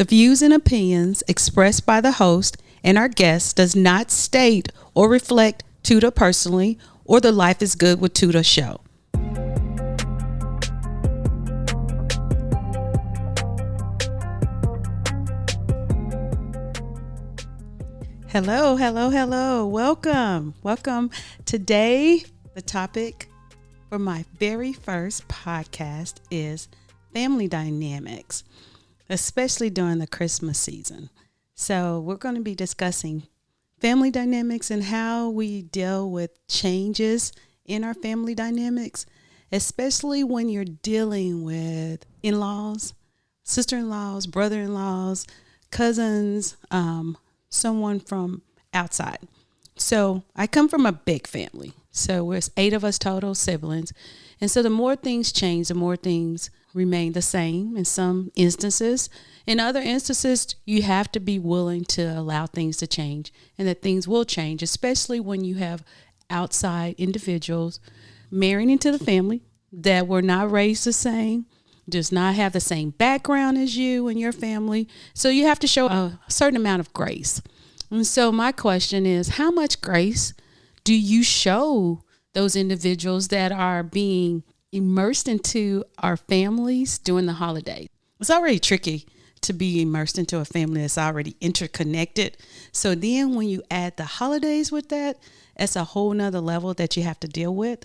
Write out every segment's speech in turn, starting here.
The views and opinions expressed by the host and our guests does not state or reflect Tuda personally or the Life is Good with Tuda show. Hello, hello, hello. Welcome. Today, the topic for my very first podcast is family dynamics, especially during the Christmas season. So we're going to be discussing family dynamics and how we deal with changes in our family dynamics, especially when you're dealing with in-laws, sister-in-laws, brother-in-laws, cousins, someone from outside. So I come from a big family. So there's 8 of us total siblings. And so the more things change, the more things remain the same in some instances. In other instances, you have to be willing to allow things to change and that things will change, especially when you have outside individuals marrying into the family that were not raised the same, does not have the same background as you and your family. So you have to show a certain amount of grace. And so my question is, how much grace do you show those individuals that are being immersed into our families during the holidays? It's already tricky to be immersed into a family that's already interconnected. So then when you add the holidays with that, it's a whole nother level that you have to deal with.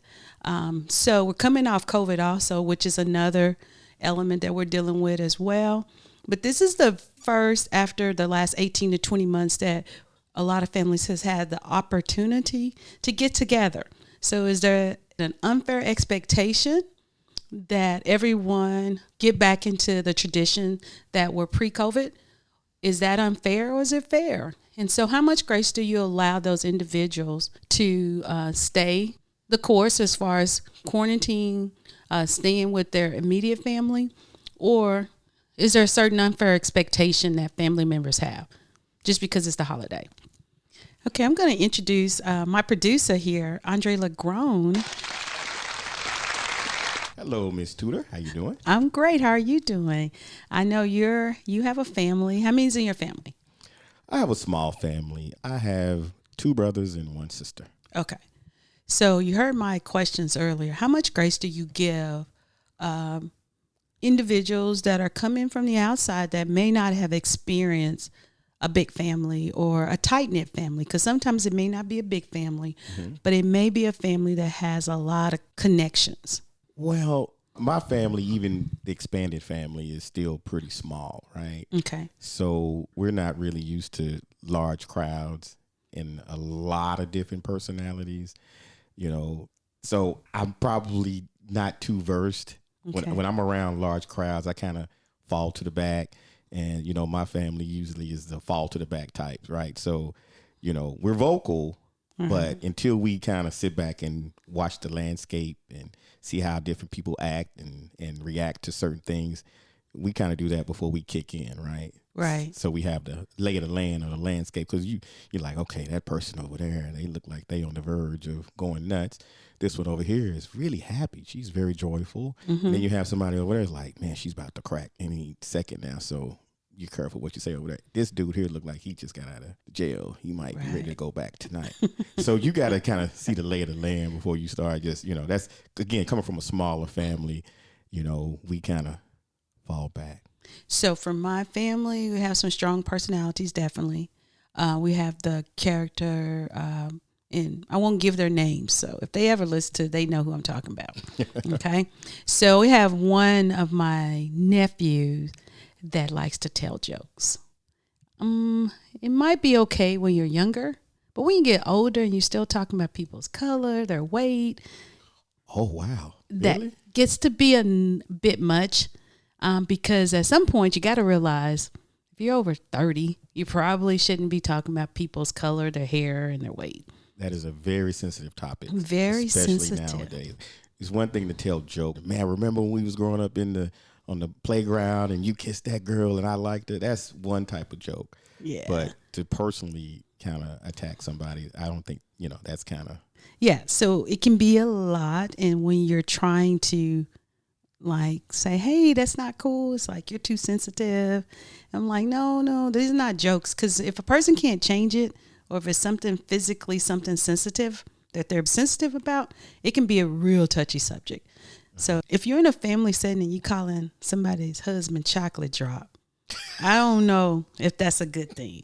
So we're coming off COVID also, which is another element that we're dealing with as well. But this is the first after the last 18 to 20 months that a lot of families has had the opportunity to get together. So is there an unfair expectation that everyone get back into the tradition that were pre-COVID? Is that unfair or is it fair? And so how much grace do you allow those individuals to stay the course as far as quarantine, staying with their immediate family? Or is there a certain unfair expectation that family members have just because it's the holiday? Okay, I'm going to introduce my producer here, Andre Legrone. Hello, Miss Tuda. How you doing? I'm great. How are you doing? I know you have a family. How many's in your family? I have a small family. I have 2 brothers and 1 sister. Okay. So you heard my questions earlier. How much grace do you give individuals that are coming from the outside that may not have experienced a big family or a tight-knit family? Because sometimes it may not be a big family, but it may be a family that has a lot of connections. Well, my family, even the expanded family, is still pretty small, right? Okay. So we're not really used to large crowds and a lot of different personalities, So I'm probably not too versed. Okay. When I'm around large crowds, I kind of fall to the back. And, my family usually is the fall to the back types, right? So, we're vocal, but until we kind of sit back and watch the landscape and see how different people act and react to certain things, we kind of do that before we kick in, right? Right. So we have the lay of the land or the landscape because you're like, okay, that person over there, they look like they on the verge of going nuts. This one over here is really happy. She's very joyful. And then you have somebody over there is like, man, she's about to crack any second now. So you're careful what you say over there. This dude here look like he just got out of jail. He might be ready to go back tonight. So you got to kind of see the lay of the land before you start just, that's, again, coming from a smaller family, we kind of fall back. So for my family, we have some strong personalities, definitely. We have the character, and I won't give their names. So if they ever listen to, they know who I'm talking about. Okay. So we have one of my nephews that likes to tell jokes. It might be okay when you're younger, but when you get older and you're still talking about people's color, their weight. Oh, wow. That really? Gets to be a bit much because at some point you got to realize if you're over 30, you probably shouldn't be talking about people's color, their hair, and their weight. That is a very sensitive topic. Very especially sensitive. Nowadays. It's one thing to tell jokes. Man, remember when we was growing up on the playground and you kissed that girl and I liked her? That's one type of joke. Yeah. But to personally kind of attack somebody, I don't think, that's kind of. Yeah. So it can be a lot. And when you're trying to like say, hey, that's not cool. It's like, you're too sensitive. I'm like, no, these are not jokes. Because if a person can't change it, or if it's something physically, something sensitive that they're sensitive about, it can be a real touchy subject. So if you're in a family setting and you calling somebody's husband chocolate drop, I don't know if that's a good thing.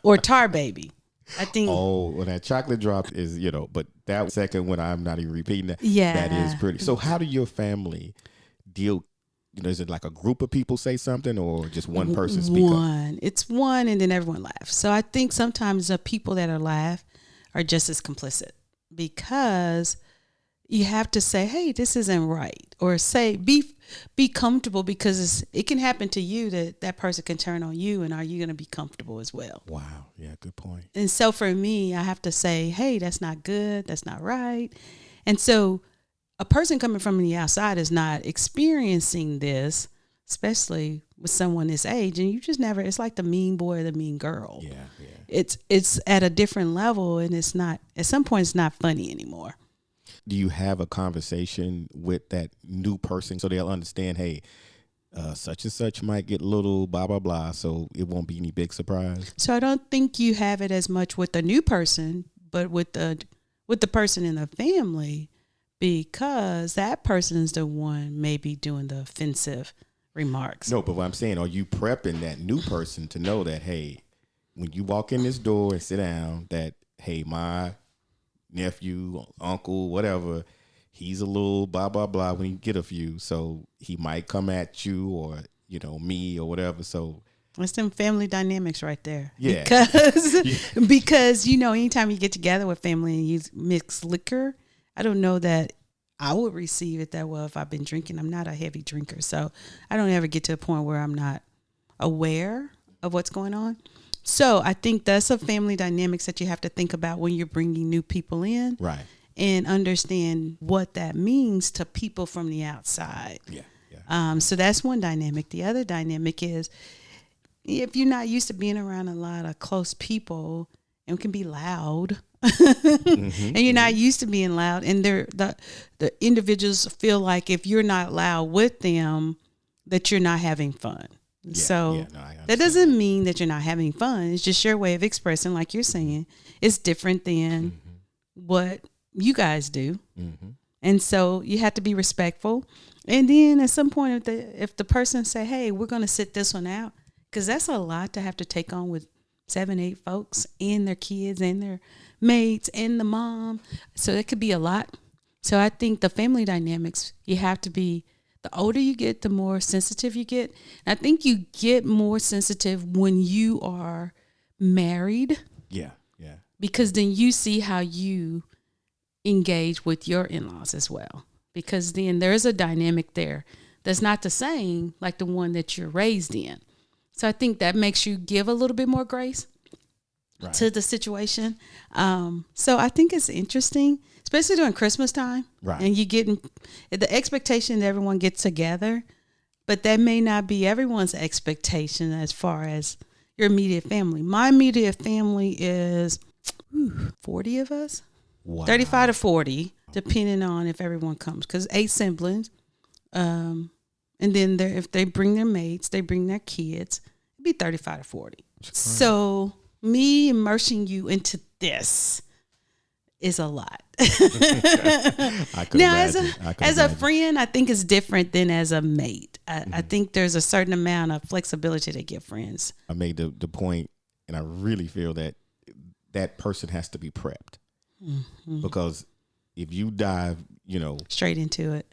Or tar baby. I think. Oh, well, that chocolate drop is, but that second one, I'm not even repeating that. Yeah. That is pretty. So how do your family deal? Is it like a group of people say something or just one person speak up? It's one, and then everyone laughs. So I think sometimes the people that are laugh are just as complicit, because you have to say, hey, this isn't right, or say, be comfortable, because it can happen to you that person can turn on you, and are you going to be comfortable as well? Wow. Yeah, good point. And so for me, I have to say, hey, that's not good. That's not right. And so a person coming from the outside is not experiencing this, especially with someone this age. And you just never, it's like the mean boy or the mean girl. Yeah. It's at a different level, and it's not, at some point, it's not funny anymore. Do you have a conversation with that new person so they'll understand, hey, such and such might get little blah, blah, blah, so it won't be any big surprise? So I don't think you have it as much with the new person, but with the person in the family, because that person is the one maybe doing the offensive remarks. No, but what I'm saying, are you prepping that new person to know that, hey, when you walk in this door and sit down, that, hey, my nephew, uncle, whatever, he's a little blah, blah, blah when he get a few. So he might come at you or, me or whatever. So it's them family dynamics right there. Yeah. Because, anytime you get together with family and you mix liquor, I don't know that I would receive it that well if I've been drinking. I'm not a heavy drinker. So I don't ever get to a point where I'm not aware of what's going on. So I think that's a family dynamics that you have to think about when you're bringing new people in. Right. And understand what that means to people from the outside. Yeah. So that's one dynamic. The other dynamic is, if you're not used to being around a lot of close people, and can be loud, and you're not used to being loud, and the individuals feel like if you're not loud with them, that you're not having fun. So that doesn't mean that you're not having fun. It's just your way of expressing, like you're saying. It's different than what you guys do. And so you have to be respectful. And then at some point, if the person say, hey, we're going to sit this one out, because that's a lot to have to take on with 7, 8 folks and their kids and their mates and the mom. So it could be a lot. So I think the family dynamics, you have to be, the older you get, the more sensitive you get. And I think you get more sensitive when you are married. Yeah. Because then you see how you engage with your in-laws as well. Because then there's a dynamic there that's not the same like the one that you're raised in. So I think that makes you give a little bit more grace to the situation. So I think it's interesting, especially during Christmas time. Right. And you getting the expectation that everyone gets together, but that may not be everyone's expectation as far as your immediate family. My immediate family is 40 of us. Wow. 35 to 40, depending on if everyone comes, because 8 siblings. And then if they bring their mates, they bring their kids, it'd be 35 to 40. So me immersing you into this is a lot. Now, as a friend, I think it's different than as a mate. I think there's a certain amount of flexibility to give friends. I made the point, and I really feel that person has to be prepped. Because if you dive, straight into it,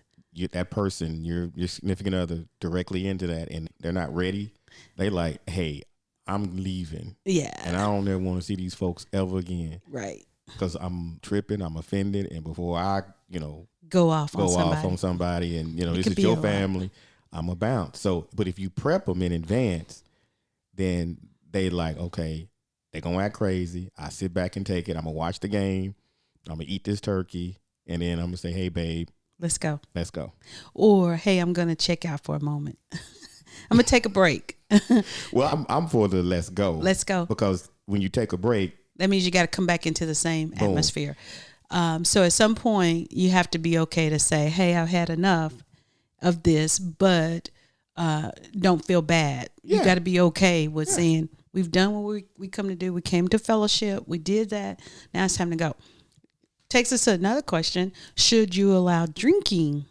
that person, your significant other, directly into that, and they're not ready, they like, hey, I'm leaving. Yeah. And I don't ever want to see these folks ever again. Right. Because I'm tripping, I'm offended, and before I, go off on somebody, and this is your family, I'm a bounce. So, but if you prep them in advance, then they like, okay, they're gonna act crazy. I sit back and take it. I'm gonna watch the game. I'm gonna eat this turkey, and then I'm gonna say, hey, babe, let's go. Or, hey, I'm gonna check out for a moment. I'm gonna take a break. Well, I'm for the let's go. Because when you take a break, that means you got to come back into the same atmosphere. So at some point, you have to be okay to say, hey, I've had enough. of this, but don't feel bad. You Yeah. got to be okay with Yeah. saying we've done what we come to do. We came to fellowship. We did that. Now it's time to go. Takes us to another question. Should you allow drinking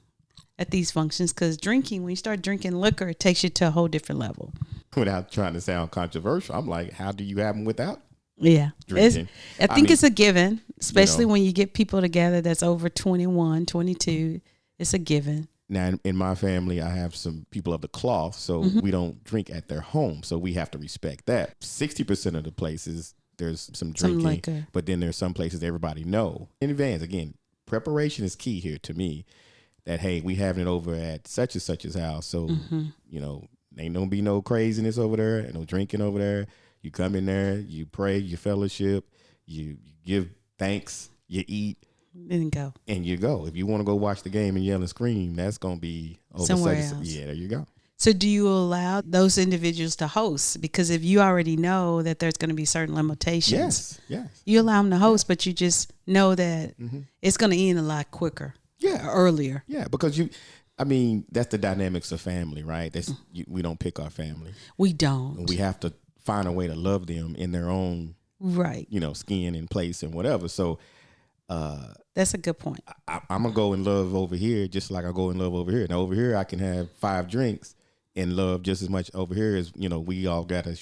at these functions? Because drinking, when you start drinking liquor, it takes you to a whole different level. Without trying to sound controversial, I'm like, how do you have them without Yeah. drinking? I think mean, it's a given, especially know. when you get people together that's over 21, 22. It's a given. Now, in my family, I have some people of the cloth, so we don't drink at their home. So we have to respect that. 60% of the places, there's some drinking, liquor. but then there's some places everybody know in advance. Again, preparation is key here to me. That, hey, we having it over at such and such's house. So, you know, ain't gonna be no craziness over there and no drinking over there. You come in there, you pray, you fellowship, you give thanks, you eat, Then go. and you go. If you want to go watch the game and yell and scream, that's gonna be over Somewhere such. else. Yeah, there you go. So do you allow those individuals to host? Because if you already know that there's going to be certain limitations, Yes. you allow them to host, but you just know that it's going to end a lot quicker. Yeah. Earlier. Yeah, because that's the dynamics of family, right? We don't pick our family. We don't. And we have to find a way to love them in their own, right. Skin and place and whatever. So that's a good point. I'm gonna go and love over here just like I go and love over here. Now over here I can have 5 drinks and love just as much over here as we all gotta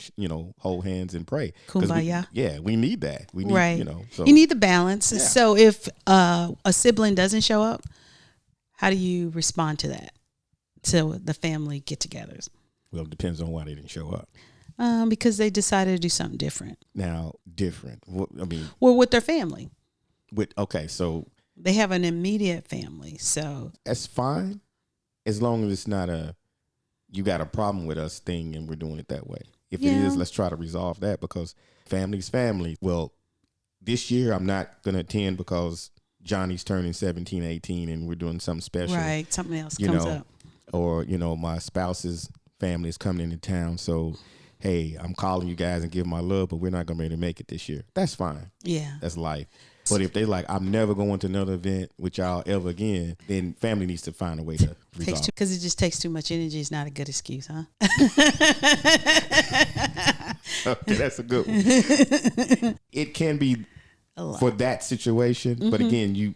hold hands and pray. Kumbaya. We need that. We need right. So you need the balance. Yeah. So if a sibling doesn't show up, how do you respond to that? To the family get-togethers? Well, it depends on why they didn't show up. Because they decided to do something different. Now, different. Well, with their family. So they have an immediate family, so that's fine, as long as it's not you got a problem with us thing and we're doing it that way. If it is, let's try to resolve that, because family's family. Well, this year I'm not going to attend because Johnny's turning 17, 18 and we're doing something special. Right, something else comes up. Or, my spouse's family is coming into town, so hey, I'm calling you guys and give my love, but we're not going to be able to make it this year. That's fine. Yeah. That's life. But if they like, I'm never going to another event with y'all ever again, then family needs to find a way to resolve. Because it just takes too much energy. It's not a good excuse, huh? Okay, that's a good one. It can be for that situation, but again,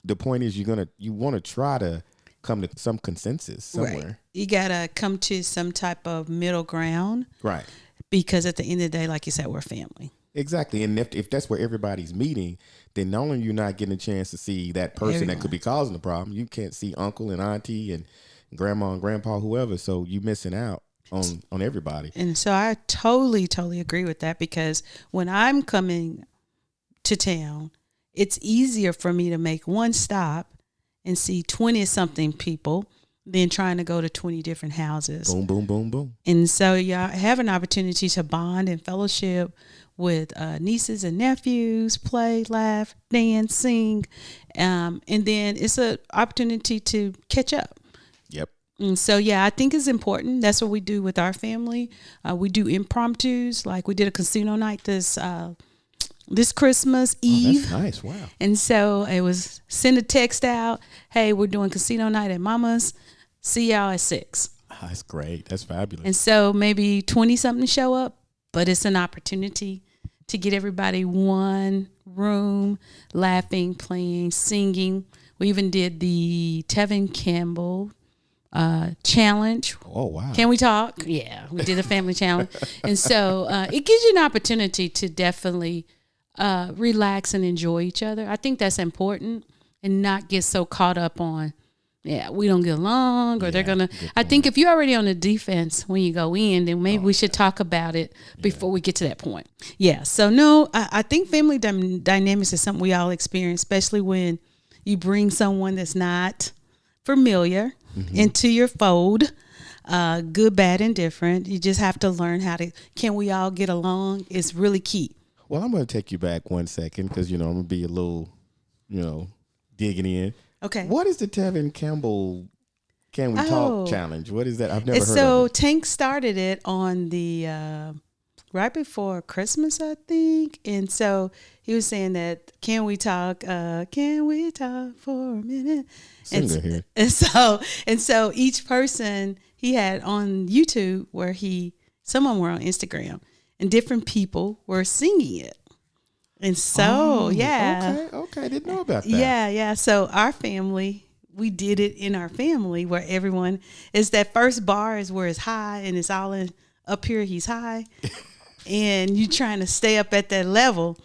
the point is you want to try to come to some consensus somewhere. Right. You gotta come to some type of middle ground, right? Because at the end of the day, like you said, we're family. Exactly. And if that's where everybody's meeting, then not only are you not getting a chance to see that person that could be causing the problem, you can't see uncle and auntie and grandma and grandpa, whoever. So you missing out on everybody. And so I totally agree with that, because when I'm coming to town, it's easier for me to make one stop and see 20 something people than trying to go to 20 different houses. Boom, boom, boom, boom. And so y'all have an opportunity to bond and fellowship with nieces and nephews, play, laugh, dance, sing. And then it's an opportunity to catch up. Yep. And so, I think it's important. That's what we do with our family. We do impromptus, like we did a casino night this Christmas Eve. That's nice. Wow. And so it was send a text out. Hey, we're doing casino night at Mama's. See y'all at 6. That's great. That's fabulous. And so maybe 20 something show up, but it's an opportunity to get everybody one room, laughing, playing, singing. We even did the Tevin Campbell challenge. Oh, wow. Can we talk? Yeah, we did a family challenge. And so it gives you an opportunity to definitely relax and enjoy each other. I think that's important, and not get so caught up on, we don't get along, or they're going to. I think if you're already on the defense when you go in, then maybe we should talk about it before we get to that point. Yeah. So, no, I think family dynamics is something we all experience, especially when you bring someone that's not familiar into your fold, good, bad, and different. You just have to learn can we all get along? It's really key. Well, I'm going to take you back 1 second, because, I'm going to be a little, digging in. Okay. What is the Tevin Campbell Can We Talk challenge? What is that? I've never heard of it. So Tank started it on the right before Christmas, I think. And so he was saying that, can we talk for a minute? Singer here. And so each person he had on YouTube where some of them were on Instagram and different people were singing it. And so, yeah. Okay. I didn't know about that. Yeah. So our family, we did it in our family where everyone is that first bar is where it's high and it's all in up here. He's high and you trying to stay up at that level.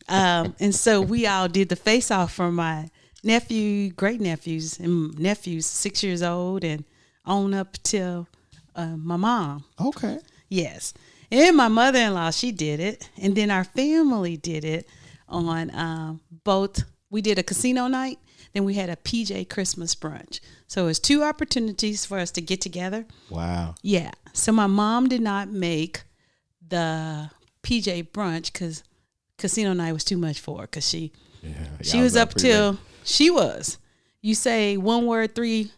And so we all did the face off for my great nephews and nephews, 6 years old and on up till my mom. Okay. Yes. And my mother-in-law, she did it. And then our family did it on both. We did a casino night. Then we had a PJ Christmas brunch. So it was 2 opportunities for us to get together. Wow. Yeah. So my mom did not make the PJ brunch because casino night was too much for her because she was up till late. She was. You say one word, three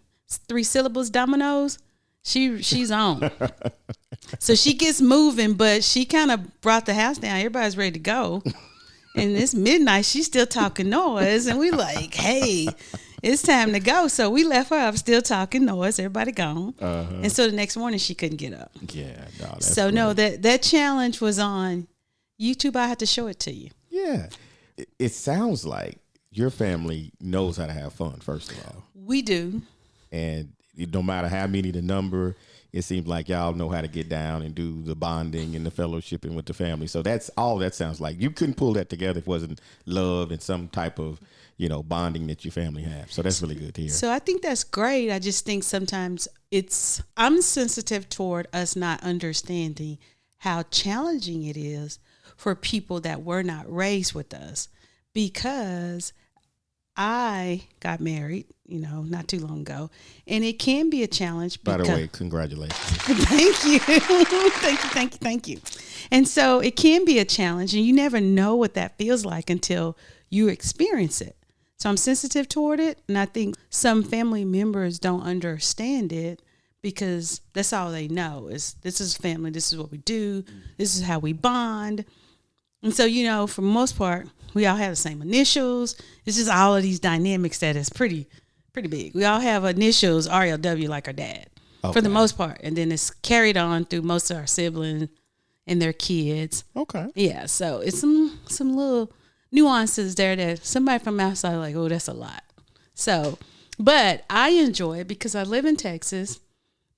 syllables, dominoes, she's on. So she gets moving, but she kind of brought the house down. Everybody's ready to go. And it's midnight. She's still talking noise. And we like, hey, it's time to go. So we left her up still talking noise. Everybody gone. And so the next morning she couldn't get up. Yeah. No, that's so great. No, that challenge was on YouTube. I had to show it to you. Yeah. It sounds like your family knows how to have fun, first of all. We do. And no matter how many the number, it seems like y'all know how to get down and do the bonding and the fellowshipping with the family. So that's all that sounds like. You couldn't pull that together if it wasn't love and some type of, bonding that your family have. So that's really good to hear. So I think that's great. I just think sometimes I'm sensitive toward us not understanding how challenging it is for people that were not raised with us, because I got married, not too long ago, and it can be a challenge. By the way, congratulations. Thank you. Thank you. And so it can be a challenge, and you never know what that feels like until you experience it. So I'm sensitive toward it, and I think some family members don't understand it because that's all they know is this is family, this is what we do, this is how we bond. And so, for the most part, we all have the same initials. It's just all of these dynamics that is pretty big. We all have initials, RLW, like our dad, for the most part. And then it's carried on through most of our siblings and their kids. Okay. Yeah, so it's some little nuances there that somebody from outside like, oh, that's a lot. So, but I enjoy it because I live in Texas.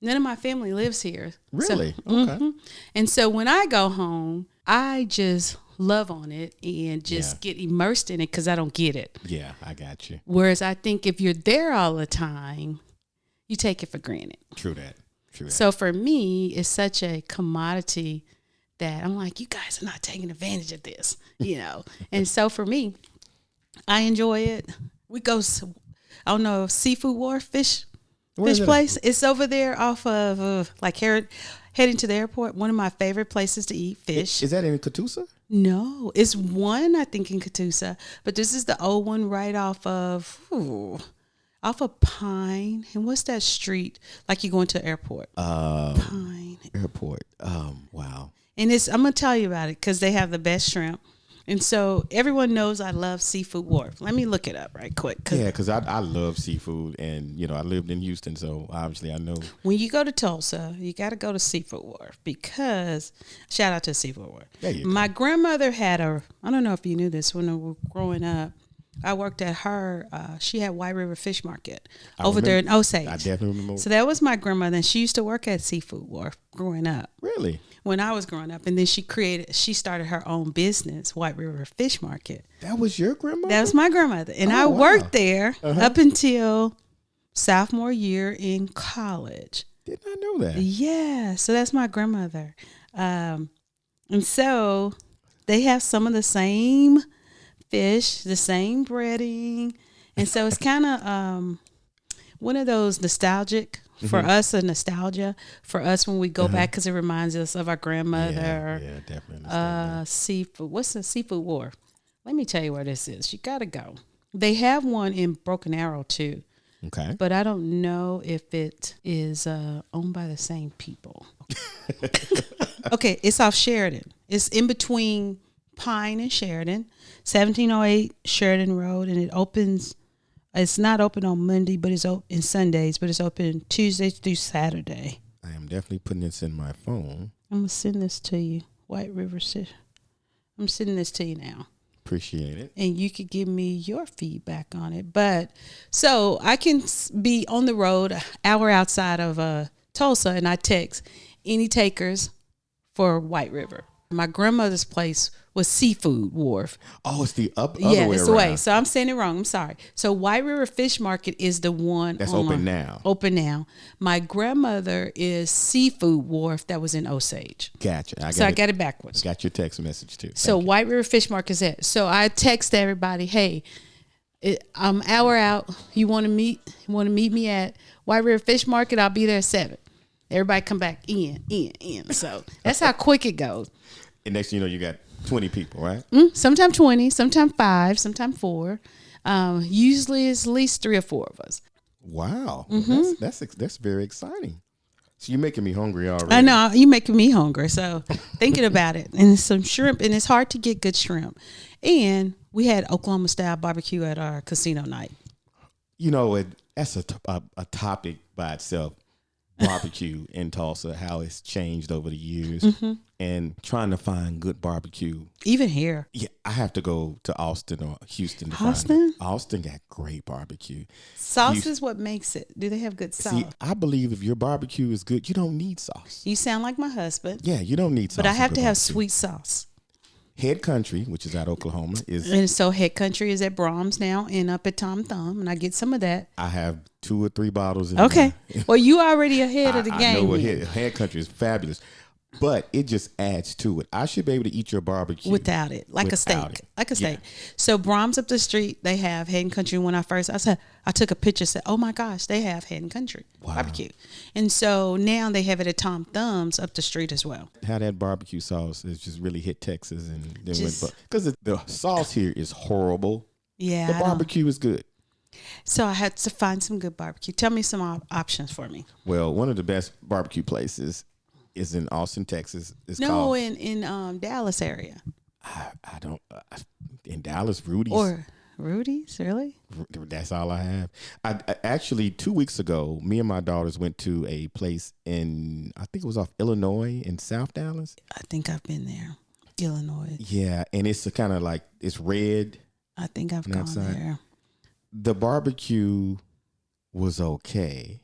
None of my family lives here. Really? So, okay. And so when I go home, I just love on it and just get immersed in it because I don't get it. Yeah, I got you. Whereas I think if you're there all the time, you take it for granted. True that. So for me, it's such a commodity that I'm like, you guys are not taking advantage of this, And so for me, I enjoy it. We go, I don't know, Seafood Wharf fish place. It's over there off of heading to the airport. One of my favorite places to eat fish. Is that in Catoosa? No, it's one I think in Catoosa, but this is the old one right off of Pine. And what's that street? Like you going to the airport? Pine Airport. Wow. And I'm gonna tell you about it because they have the best shrimp. And so everyone knows I love Seafood Wharf. Let me look it up right quick. Because I love seafood, and I lived in Houston, so obviously I know. When you go to Tulsa, you got to go to Seafood Wharf because shout out to Seafood Wharf. My grandmother had I don't know if you knew this when we were growing up. I worked at her. She had White River Fish Market there in Osage. I definitely remember. So that was my grandmother, and she used to work at Seafood Wharf growing up. Really? When I was growing up, and then she started her own business, White River Fish Market. That was your grandmother? That was my grandmother, and I worked there up until sophomore year in college. Did not know that. Yeah, so that's my grandmother, and so they have some of the same fish, the same breading, and so it's kind of one of those nostalgic for us, a nostalgia for us when we go back because it reminds us of our grandmother. Yeah, definitely. Seafood. What's the Seafood Wharf? Let me tell you where this is. You gotta go. They have one in Broken Arrow too. Okay. But I don't know if it is owned by the same people. Okay, it's off Sheridan. It's in between Pine and Sheridan, 1708 Sheridan Road, and it opens. It's not open on Monday, but it's open Sundays, but it's open Tuesdays through Saturday. I am definitely putting this in my phone. I'm gonna send this to you, White River City. I'm sending this to you now. Appreciate it. And you could give me your feedback on it. But so I can be on the road, an hour outside of Tulsa, and I text any takers for White River. My grandmother's place was Seafood Wharf. Oh, it's the other Yeah, way it's around. the way. So I'm saying it wrong. I'm sorry. So White River Fish Market is the one That's open now. Open now. My grandmother is Seafood Wharf that was in Osage. Gotcha. I got it backwards. Got your text message too. So White River Fish Market is that. So I text everybody, hey, I'm an hour out. You want to meet me at White River Fish Market? I'll be there at 7. Everybody come back in. So that's how quick it goes. And next thing you know, you got 20 people, right? Sometimes 20, sometimes 5, sometimes 4. Usually it's at least 3 or 4 of us. Wow. Mm-hmm. That's very exciting. So you're making me hungry already. I know, you're making me hungry. So thinking about it. And some shrimp, and it's hard to get good shrimp. And we had Oklahoma style barbecue at our casino night. You know, that's a topic by itself. Barbecue in Tulsa, how it's changed over the years, and trying to find good barbecue. Even here. Yeah, I have to go to Austin or Houston. Austin? Austin got great barbecue. Sauce is what makes it. Do they have good sauce? See, I believe if your barbecue is good, you don't need sauce. You sound like my husband. Yeah, you don't need sauce. But I have to have barbecue. sweet sauce. Head Country, which is out of Oklahoma, is. And so Head Country is at Brahms now and up at Tom Thumb, and I get some of that. I have 2 or 3 bottles. Okay. Well, you already ahead of the game. I know Head Country is fabulous, but it just adds to it. I should be able to eat your barbecue without it, like a steak. Yeah. So Brahms up the street, they have Head Country. When I took a picture, said, "Oh my gosh, they have Head Country barbecue," and so now they have it at Tom Thumb's up the street as well. How that barbecue sauce has just really hit Texas, and then because the sauce here is horrible. Yeah, the barbecue is good. So I had to find some good barbecue. Tell me some options for me. Well, one of the best barbecue places is in Austin, Texas. It's no, called, in Dallas area. I don't in Dallas, Rudy's. Or Rudy's, really? That's all I have. I actually 2 weeks ago, me and my daughters went to a place in, I think it was off Illinois in South Dallas. I think I've been there, Illinois. Yeah, and it's kind of like it's red. I think I've gone there. The barbecue was okay.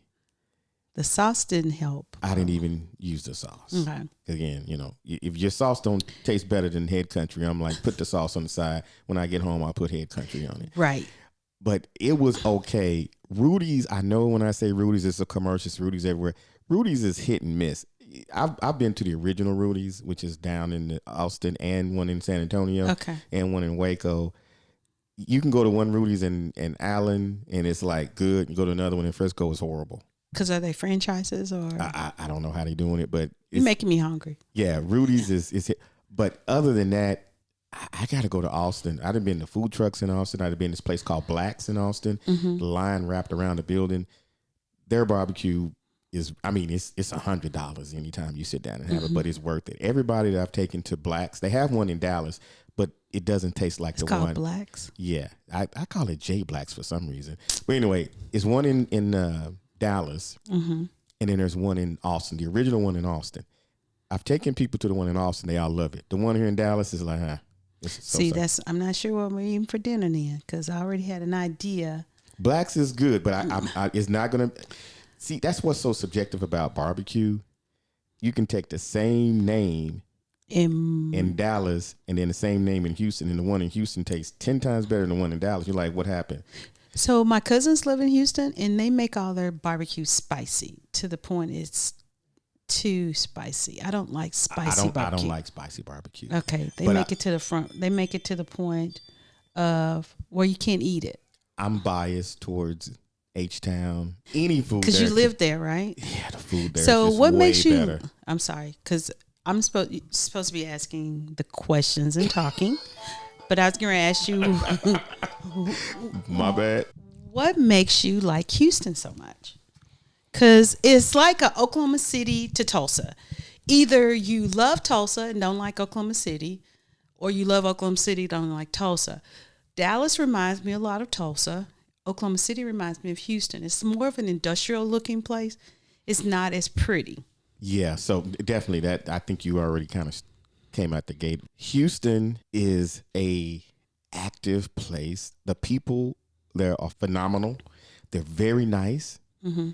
The sauce didn't help. I didn't even use the sauce. Okay. Again, you know, if your sauce don't taste better than Head Country, I'm like, put the sauce on the side. When I get home, I'll put Head Country on it. Right. But it was okay. Rudy's, I know when I say Rudy's, it's a commercial. It's Rudy's everywhere. Rudy's is hit and miss. I've been to the original Rudy's, which is down in Austin, and one in San Antonio, and one in Waco. You can go to one Rudy's in Allen, and it's like good. You go to another one in Frisco, it's horrible. Because are they franchises or? I don't know how they're doing it, but you're making me hungry. Yeah, Rudy's is. But other than that, I got to go to Austin. I'd have been to food trucks in Austin. I'd have been to this place called Black's in Austin. The line wrapped around the building. Their barbecue is, I mean, it's $100 anytime you sit down and have it, but it's worth it. Everybody that I've taken to Black's, they have one in Dallas, but it doesn't taste like the one. It's called Black's? Yeah. I call it J Black's for some reason. But anyway, it's one in Dallas, and then there's one in Austin, the original one in Austin. I've taken people to the one in Austin. They all love it. The one here in Dallas is like, I'm not sure what we're eating for dinner then, because I already had an idea. Black's is good, but I it's not going to. See, that's what's so subjective about barbecue. You can take the same name in Dallas and then the same name in Houston, and the one in Houston tastes 10 times better than the one in Dallas. You're like, what happened? So my cousins live in Houston, and they make all their barbecue spicy to the point it's too spicy. I don't like spicy barbecue. I don't like spicy barbecue. Okay, they make it to the front. They make it to the point of where you can't eat it. I'm biased towards H-Town. Any food because you live there, right? Yeah, the food there. So is just what way makes you? Better. I'm sorry, because I'm supposed to be asking the questions and talking, but I was going to ask you. My bad. What makes you like Houston so much? Because it's like a Oklahoma City to Tulsa. Either you love Tulsa and don't like Oklahoma City, or you love Oklahoma City, don't like Tulsa. Dallas reminds me a lot of Tulsa. Oklahoma City reminds me of Houston. It's more of an industrial looking place. It's not as pretty. Yeah, so definitely that. I think you already kind of came out the gate. Houston is a active place. The people there are phenomenal. They're very nice. Mm-hmm.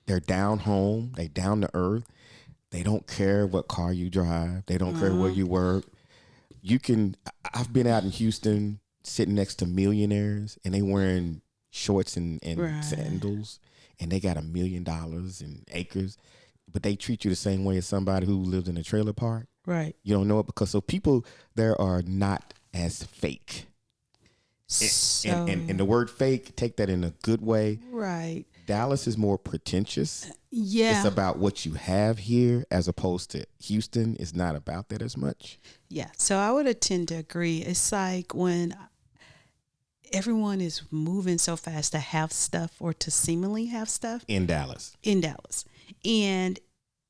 They're down home. They down to earth. They don't care what car you drive. They don't care where you work. I've been out in Houston sitting next to millionaires, and they wearing shorts and Right. sandals, and they got $1 million and acres, but they treat you the same way as somebody who lives in a trailer park. Right. You don't know it because so people there are not as fake. So, And the word fake, take that in a good way. right. Dallas is more pretentious. Yeah. It's about what you have here as opposed to Houston is not about that as much. Yeah. So I would tend to agree. It's like when everyone is moving so fast to have stuff or to seemingly have stuff In Dallas. And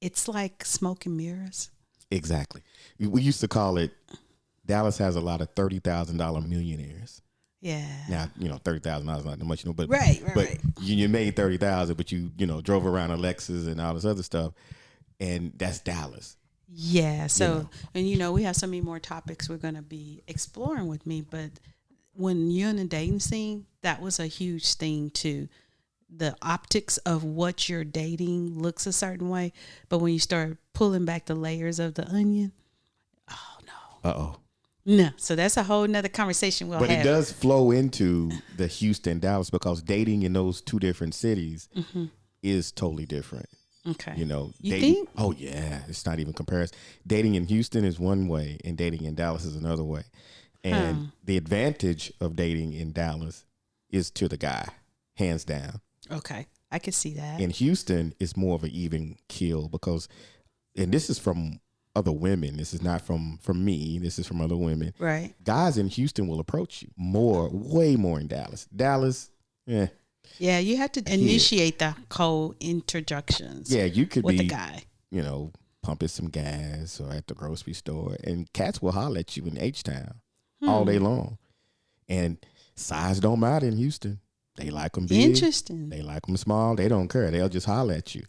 it's like smoke and mirrors. Exactly. We used to call it, Dallas has a lot of $30,000 millionaires. Yeah. Now, $30,000 not that much, but Right. you made 30,000, but you drove around a Lexus and all this other stuff, and that's Dallas. Yeah. So, and we have so many more topics we're going to be exploring with me, but when you're in the dating scene, that was a huge thing too. The optics of what you're dating looks a certain way, but when you start pulling back the layers of the onion, oh no. Uh-oh. No. So that's a whole nother conversation we'll But have. it does flow into the Houston, Dallas, because dating in those two different cities is totally different. Okay. You You dating, think? Oh yeah, it's not even comparison. Dating in Houston is one way, and dating in Dallas is another way. And the advantage of dating in Dallas is to the guy, hands down. Okay. I could see that. In Houston, it's more of an even kill because, and this is from other women. This is not from me. This is from other women. Right. Guys in Houston will approach you way more in Dallas. Dallas, Yeah, you have to initiate the whole introductions. yeah, you could with be the guy. Pumping some gas or at the grocery store, and cats will holler at you in H-Town all day long. And size don't matter in Houston. They like them big. Interesting. They like them small. They don't care. They'll just holler at you.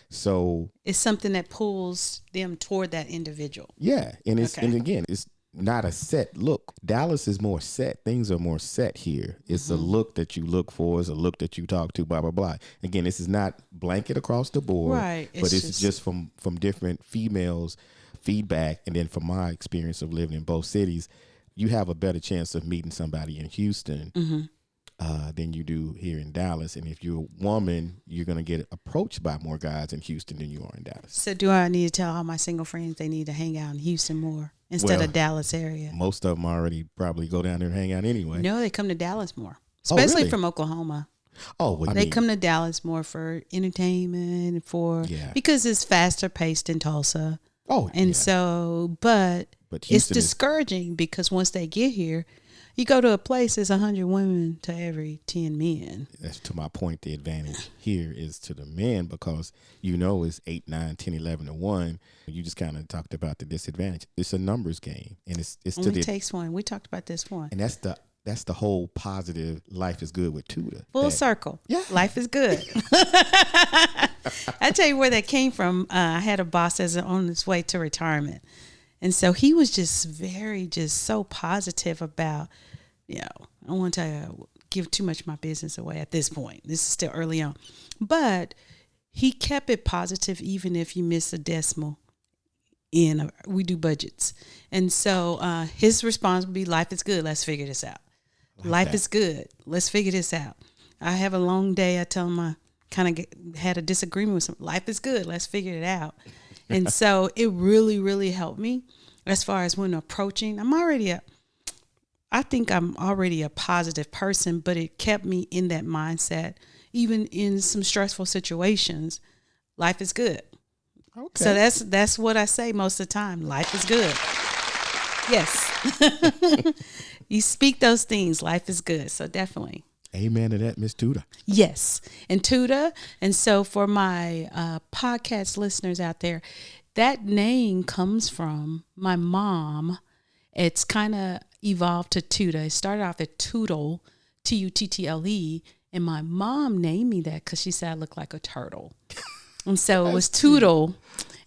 So It's something that pulls them toward that individual. yeah, and Okay. and again, it's not a set look. Dallas is more set. Things are more set here. It's a look that you look for. It's a look that you talk to. Blah blah blah. Again, this is not blanket across the board, Right. But this is just from different females' feedback, and then from my experience of living in both cities, you have a better chance of meeting somebody in Houston than you do here in Dallas. And if you're a woman, you're going to get approached by more guys in Houston than you are in Dallas. So do I need to tell all my single friends they need to hang out in Houston more instead Well, of Dallas area? Most of them already probably go down there and hang out anyway. No, they come to Dallas more, Oh, especially really? from Oklahoma. Oh, well, They come to Dallas more for entertainment, because it's faster paced in Tulsa. Oh, And yeah. so, but But it's Houston is- discouraging because once they get here, you go to a place, there's 100 women to every 10 men. That's to my point. The advantage here is to the men because it's 8, 9, 10, 11 to 1. You just kind of talked about the disadvantage. It's a numbers game, and it's to Only the takes one. We talked about this one. and that's the whole positive. Life is good with Tuda. Full That- circle. Yeah. Life is good. I tell you where that came from. I had a boss that's on his way to retirement. And so he was just so positive about, I don't want to give too much of my business away at this point. This is still early on. But he kept it positive even if you miss a decimal. We do budgets. And so his response would be, life is good. Let's figure this out. Life is good. Let's figure this out. I have a long day. I tell him I kind of had a disagreement with him. Life is good. Let's figure it out. And so it really, really helped me as far as when approaching. I think I'm already a positive person, but it kept me in that mindset, even in some stressful situations. Life is good. Okay. So that's what I say most of the time. Life is good. Yes. You speak those things. Life is good. So definitely. Amen to that, Miss Tuda. Yes. And Tuda. And so for my podcast listeners out there, that name comes from my mom. It's kind of evolved to Tuda. It started off at Toodle, Tuttle. And my mom named me that because she said I looked like a turtle. And so it was Toodle.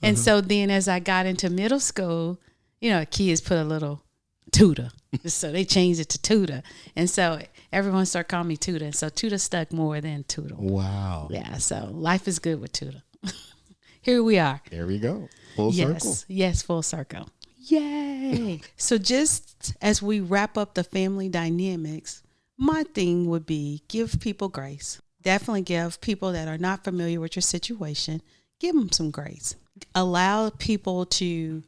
And so then as I got into middle school, kids put a little Tuda. So they changed it to Tuda. And so everyone started calling me Tuda. And so Tuda stuck more than Toodle. Wow. Yeah, so life is good with Tuda. Here we are. There we go. Full circle. Yes, full circle. Yay. So just as we wrap up the family dynamics, my thing would be give people grace. Definitely give people that are not familiar with your situation, give them some grace. Allow people to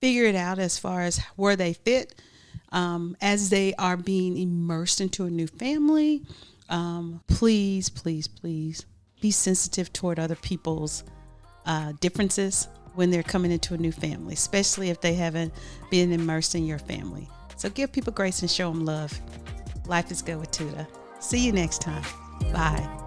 figure it out as far as where they fit as they are being immersed into a new family. Please, please, please be sensitive toward other people's differences when they're coming into a new family, especially if they haven't been immersed in your family. So give people grace and show them love. Life is good with Tuda. See you next time. Bye.